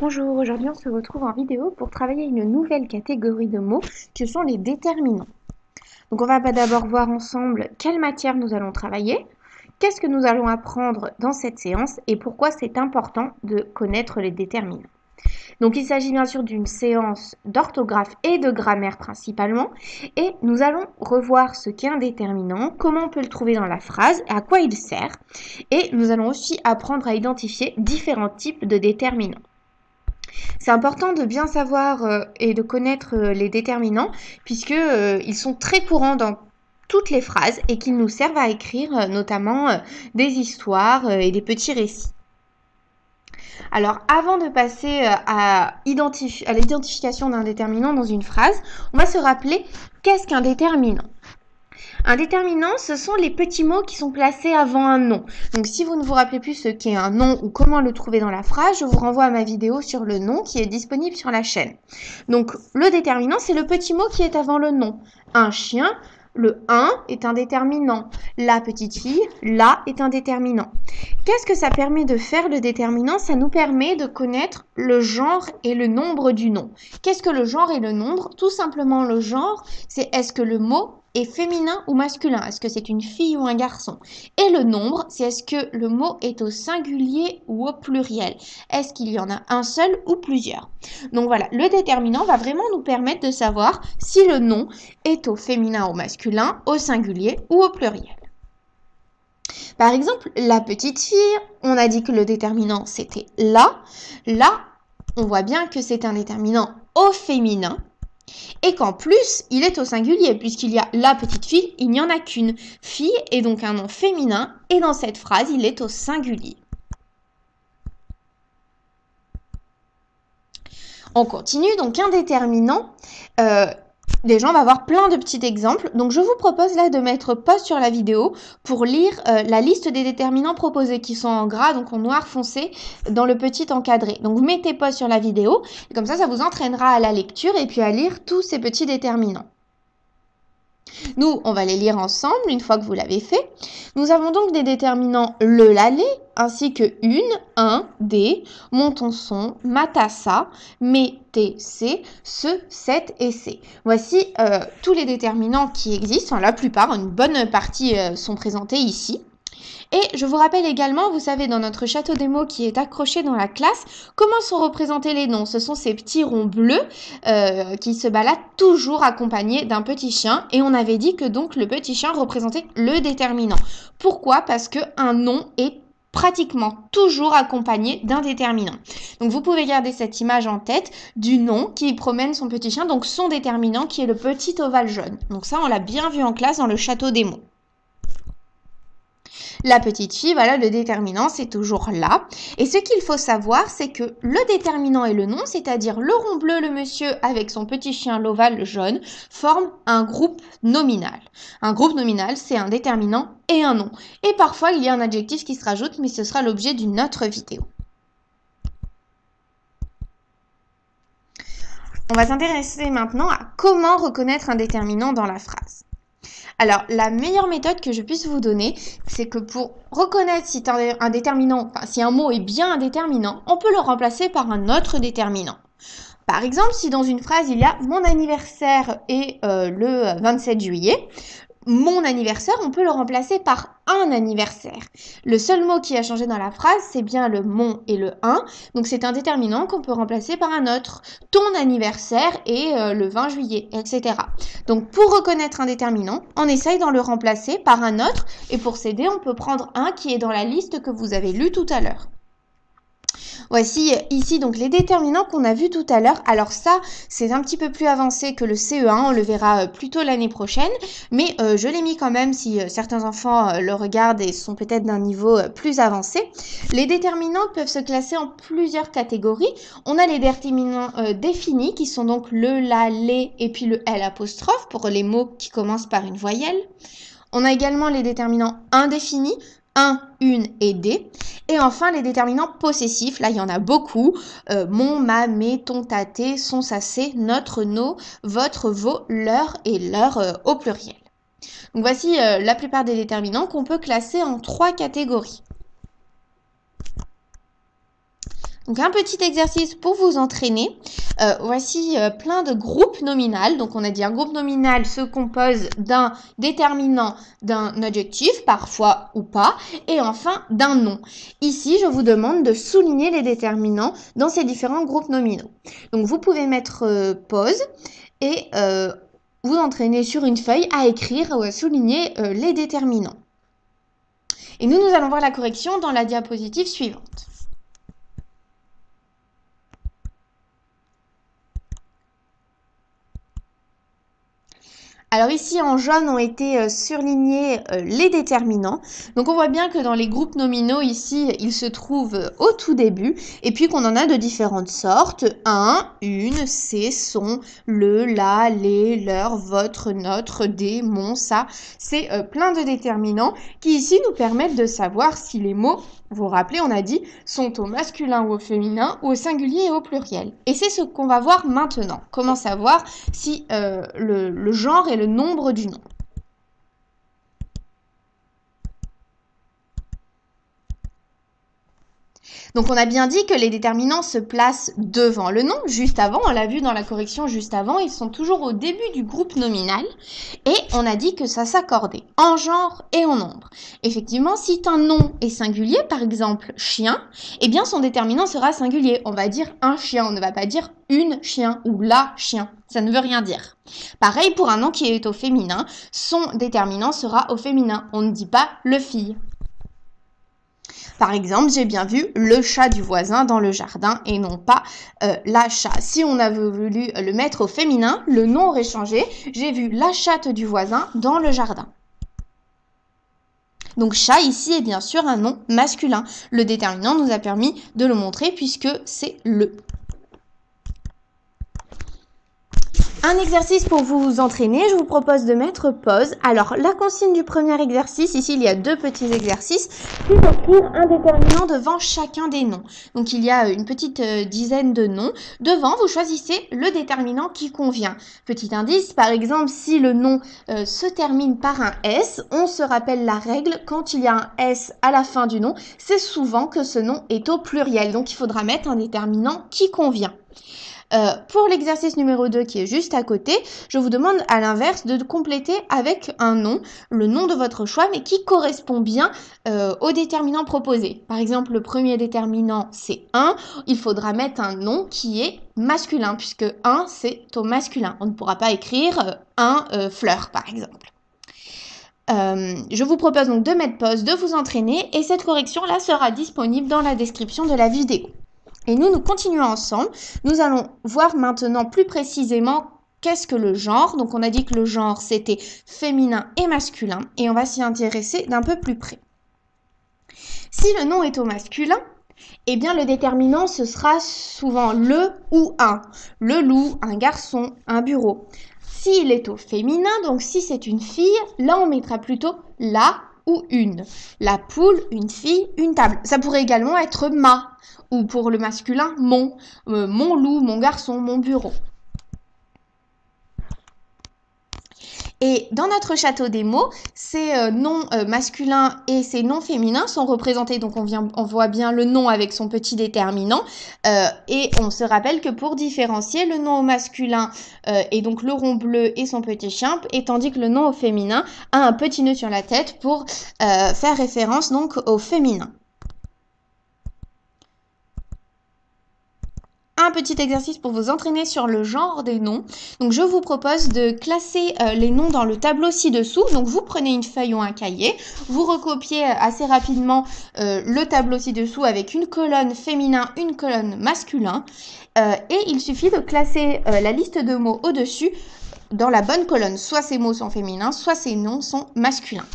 Bonjour, aujourd'hui on se retrouve en vidéo pour travailler une nouvelle catégorie de mots que sont les déterminants. Donc on va d'abord voir ensemble quelle matière nous allons travailler, qu'est-ce que nous allons apprendre dans cette séance et pourquoi c'est important de connaître les déterminants. Donc il s'agit bien sûr d'une séance d'orthographe et de grammaire principalement et nous allons revoir ce qu'est un déterminant, comment on peut le trouver dans la phrase, à quoi il sert et nous allons aussi apprendre à identifier différents types de déterminants. C'est important de bien savoir et de connaître les déterminants puisque ils sont très courants dans toutes les phrases et qu'ils nous servent à écrire notamment des histoires et des petits récits. Alors avant de passer à l'identification d'un déterminant dans une phrase, on va se rappeler qu'est-ce qu'un déterminant. Un déterminant, ce sont les petits mots qui sont placés avant un nom. Donc si vous ne vous rappelez plus ce qu'est un nom ou comment le trouver dans la phrase, je vous renvoie à ma vidéo sur le nom qui est disponible sur la chaîne. Donc le déterminant, c'est le petit mot qui est avant le nom. Un chien, le un est un déterminant. La petite fille, la est un déterminant. Qu'est-ce que ça permet de faire le déterminant? Ça nous permet de connaître le genre et le nombre du nom. Qu'est-ce que le genre et le nombre? Tout simplement le genre, c'est est-ce que le mot est féminin ou masculin? Est-ce que c'est une fille ou un garçon? Et le nombre, c'est est-ce que le mot est au singulier ou au pluriel? Est-ce qu'il y en a un seul ou plusieurs? Donc voilà, le déterminant va vraiment nous permettre de savoir si le nom est au féminin ou au masculin, au singulier ou au pluriel. Par exemple, la petite fille, on a dit que le déterminant c'était la. Là, on voit bien que c'est un déterminant au féminin et qu'en plus, il est au singulier puisqu'il y a la petite fille, il n'y en a qu'une. Fille est donc un nom féminin et dans cette phrase, il est au singulier. On continue, donc un déterminant. Déjà, on va voir plein de petits exemples. Donc, je vous propose là de mettre pause sur la vidéo pour lire la liste des déterminants proposés qui sont en gras, donc en noir foncé, dans le petit encadré. Donc, vous mettez pause sur la vidéo et comme ça vous entraînera à la lecture et puis à lire tous ces petits déterminants. Nous, on va les lire ensemble une fois que vous l'avez fait. Nous avons donc des déterminants le, la, les, ainsi que une, un, des, mon, ton, son, ma, ta, sa, mes, tes, ces, ce, cette et ces. Voici tous les déterminants qui existent. Enfin, la plupart, une bonne partie sont présentés ici. Et je vous rappelle également, vous savez, dans notre château des mots qui est accroché dans la classe, comment sont représentés les noms. Ce sont ces petits ronds bleus qui se baladent toujours accompagnés d'un petit chien. Et on avait dit que donc le petit chien représentait le déterminant. Pourquoi? Parce qu'un nom est pratiquement toujours accompagné d'un déterminant. Donc vous pouvez garder cette image en tête du nom qui promène son petit chien, donc son déterminant qui est le petit ovale jaune. Donc ça, on l'a bien vu en classe dans le château des mots. La petite fille, voilà, le déterminant, c'est toujours là. Et ce qu'il faut savoir, c'est que le déterminant et le nom, c'est-à-dire le rond bleu, le monsieur, avec son petit chien, l'ovale, le jaune, forment un groupe nominal. Un groupe nominal, c'est un déterminant et un nom. Et parfois, il y a un adjectif qui se rajoute, mais ce sera l'objet d'une autre vidéo. On va s'intéresser maintenant à comment reconnaître un déterminant dans la phrase. Alors, la meilleure méthode que je puisse vous donner, c'est que pour reconnaître si un déterminant, enfin, si un mot est bien un déterminant, on peut le remplacer par un autre déterminant. Par exemple, si dans une phrase, il y a « mon anniversaire est le 27 juillet », mon anniversaire, on peut le remplacer par un anniversaire. Le seul mot qui a changé dans la phrase, c'est bien le mon et le un. Donc c'est un déterminant qu'on peut remplacer par un autre. Ton anniversaire est le 20 juillet, etc. Donc pour reconnaître un déterminant, on essaye d'en le remplacer par un autre. Et pour s'aider, on peut prendre un qui est dans la liste que vous avez lue tout à l'heure. Voici ici donc les déterminants qu'on a vus tout à l'heure. Alors ça, c'est un petit peu plus avancé que le CE1, on le verra plutôt l'année prochaine, mais je l'ai mis quand même si certains enfants le regardent et sont peut-être d'un niveau plus avancé. Les déterminants peuvent se classer en plusieurs catégories. On a les déterminants définis qui sont donc le, la, les et puis le L apostrophe pour les mots qui commencent par une voyelle. On a également les déterminants indéfinis, un, une et des. Et enfin, les déterminants possessifs, là, il y en a beaucoup. Mon, ma, mes, ton, ta, tes, son, ça, c'est, notre, nos, votre, vos, leur et leur au pluriel. Donc voici la plupart des déterminants qu'on peut classer en 3 catégories. Donc un petit exercice pour vous entraîner. Voici plein de groupes nominaux. Donc on a dit un groupe nominal se compose d'un déterminant, d'un adjectif, parfois ou pas, et enfin d'un nom. Ici, je vous demande de souligner les déterminants dans ces différents groupes nominaux. Donc vous pouvez mettre pause et vous entraîner sur une feuille à écrire ou à souligner les déterminants. Et nous allons voir la correction dans la diapositive suivante. Alors ici en jaune ont été surlignés les déterminants. Donc on voit bien que dans les groupes nominaux ici, ils se trouvent au tout début et puis qu'on en a de différentes sortes. Un, une, c'est, son, le, la, les, leur, votre, notre, des, mon, ça. C'est plein de déterminants qui ici nous permettent de savoir si les mots, vous vous rappelez, on a dit, sont au masculin ou au féminin, ou au singulier et au pluriel. Et c'est ce qu'on va voir maintenant. Comment savoir si le genre et le nombre du nom. Donc on a bien dit que les déterminants se placent devant le nom, juste avant, on l'a vu dans la correction juste avant, ils sont toujours au début du groupe nominal, et on a dit que ça s'accordait en genre et en nombre. Effectivement, si un nom est singulier, par exemple chien, eh bien son déterminant sera singulier. On va dire un chien, on ne va pas dire une chien ou la chien, ça ne veut rien dire. Pareil pour un nom qui est au féminin, son déterminant sera au féminin, on ne dit pas le fille. Par exemple, j'ai bien vu le chat du voisin dans le jardin et non pas la chatte. Si on avait voulu le mettre au féminin, le nom aurait changé. J'ai vu la chatte du voisin dans le jardin. Donc chat ici est bien sûr un nom masculin. Le déterminant nous a permis de le montrer puisque c'est le. Un exercice pour vous entraîner, je vous propose de mettre pause. Alors, la consigne du premier exercice, ici il y a deux petits exercices, c'est d'écrire un déterminant devant chacun des noms. Donc, il y a une petite dizaine de noms. Devant, vous choisissez le déterminant qui convient. Petit indice, par exemple, si le nom se termine par un S, on se rappelle la règle, quand il y a un S à la fin du nom, c'est souvent que ce nom est au pluriel. Donc, il faudra mettre un déterminant qui convient. Pour l'exercice numéro 2 qui est juste à côté, je vous demande à l'inverse de compléter avec un nom, le nom de votre choix, mais qui correspond bien au déterminant proposé. Par exemple, le premier déterminant, c'est un. Il faudra mettre un nom qui est masculin, puisque un, c'est au masculin. On ne pourra pas écrire un fleur, par exemple. Je vous propose donc de mettre pause, de vous entraîner, et cette correction-là sera disponible dans la description de la vidéo. Et nous continuons ensemble. Nous allons voir maintenant plus précisément qu'est-ce que le genre. Donc on a dit que le genre c'était féminin et masculin et on va s'y intéresser d'un peu plus près. Si le nom est au masculin, eh bien le déterminant ce sera souvent le ou un. Le loup, un garçon, un bureau. S'il est au féminin, donc si c'est une fille, là on mettra plutôt la ou une. La poule, une fille, une table. Ça pourrait également être ma. Ou pour le masculin, mon loup, mon garçon, mon bureau. Et dans notre château des mots, ces noms masculins et ces noms féminins sont représentés. Donc on voit bien le nom avec son petit déterminant. Et on se rappelle que pour différencier, le nom au masculin est donc le rond bleu et son petit chien, et tandis que le nom au féminin a un petit nœud sur la tête pour faire référence donc au féminin. Un petit exercice pour vous entraîner sur le genre des noms. Donc je vous propose de classer les noms dans le tableau ci-dessous. Donc vous prenez une feuille ou un cahier, vous recopiez assez rapidement le tableau ci-dessous avec une colonne féminin, une colonne masculin. Et il suffit de classer la liste de mots au-dessus dans la bonne colonne. Soit ces mots sont féminins, soit ces noms sont masculins.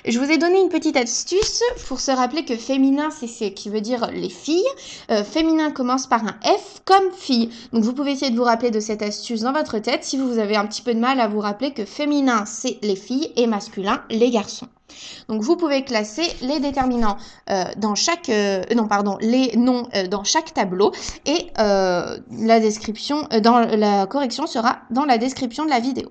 Je vous ai donné une petite astuce pour se rappeler que féminin, c'est ce qui veut dire les filles. Féminin commence par un F comme fille. Donc vous pouvez essayer de vous rappeler de cette astuce dans votre tête si vous avez un petit peu de mal à vous rappeler que féminin, c'est les filles et masculin, les garçons. Donc vous pouvez classer les déterminants dans chaque les noms dans chaque tableau et la description dans la correction sera dans la description de la vidéo.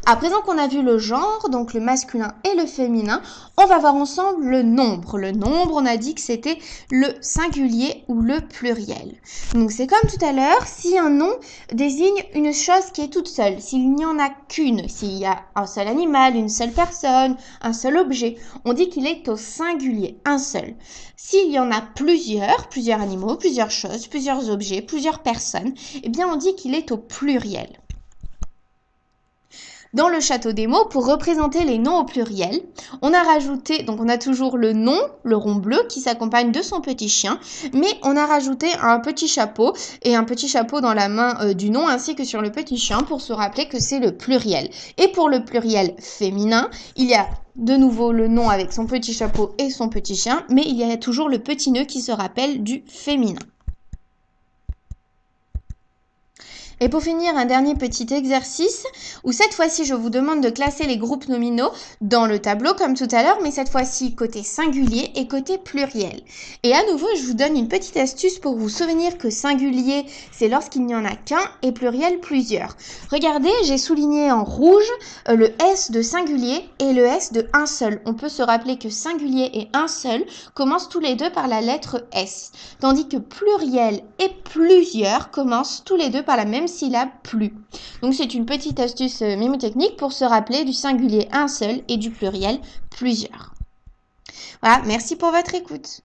À présent qu'on a vu le genre, donc le masculin et le féminin, on va voir ensemble le nombre. Le nombre, on a dit que c'était le singulier ou le pluriel. Donc c'est comme tout à l'heure, si un nom désigne une chose qui est toute seule, s'il n'y en a qu'une, s'il y a un seul animal, une seule personne, un seul objet, on dit qu'il est au singulier, un seul. S'il y en a plusieurs animaux, plusieurs choses, plusieurs objets, plusieurs personnes, eh bien on dit qu'il est au pluriel. Dans le château des mots, pour représenter les noms au pluriel, on a rajouté, donc on a toujours le nom, le rond bleu, qui s'accompagne de son petit chien, mais on a rajouté un petit chapeau et un petit chapeau dans la main du nom ainsi que sur le petit chien pour se rappeler que c'est le pluriel. Et pour le pluriel féminin, il y a de nouveau le nom avec son petit chapeau et son petit chien, mais il y a toujours le petit nœud qui se rappelle du féminin. Et pour finir, un dernier petit exercice où cette fois-ci, je vous demande de classer les groupes nominaux dans le tableau comme tout à l'heure, mais cette fois-ci côté singulier et côté pluriel. Et à nouveau, je vous donne une petite astuce pour vous souvenir que singulier, c'est lorsqu'il n'y en a qu'un et pluriel plusieurs. Regardez, j'ai souligné en rouge le S de singulier et le S de un seul. On peut se rappeler que singulier et un seul commencent tous les deux par la lettre S, tandis que pluriel et plusieurs commencent tous les deux par la même syllabe plus. Donc c'est une petite astuce mnémotechnique pour se rappeler du singulier un seul et du pluriel plusieurs. Voilà, merci pour votre écoute.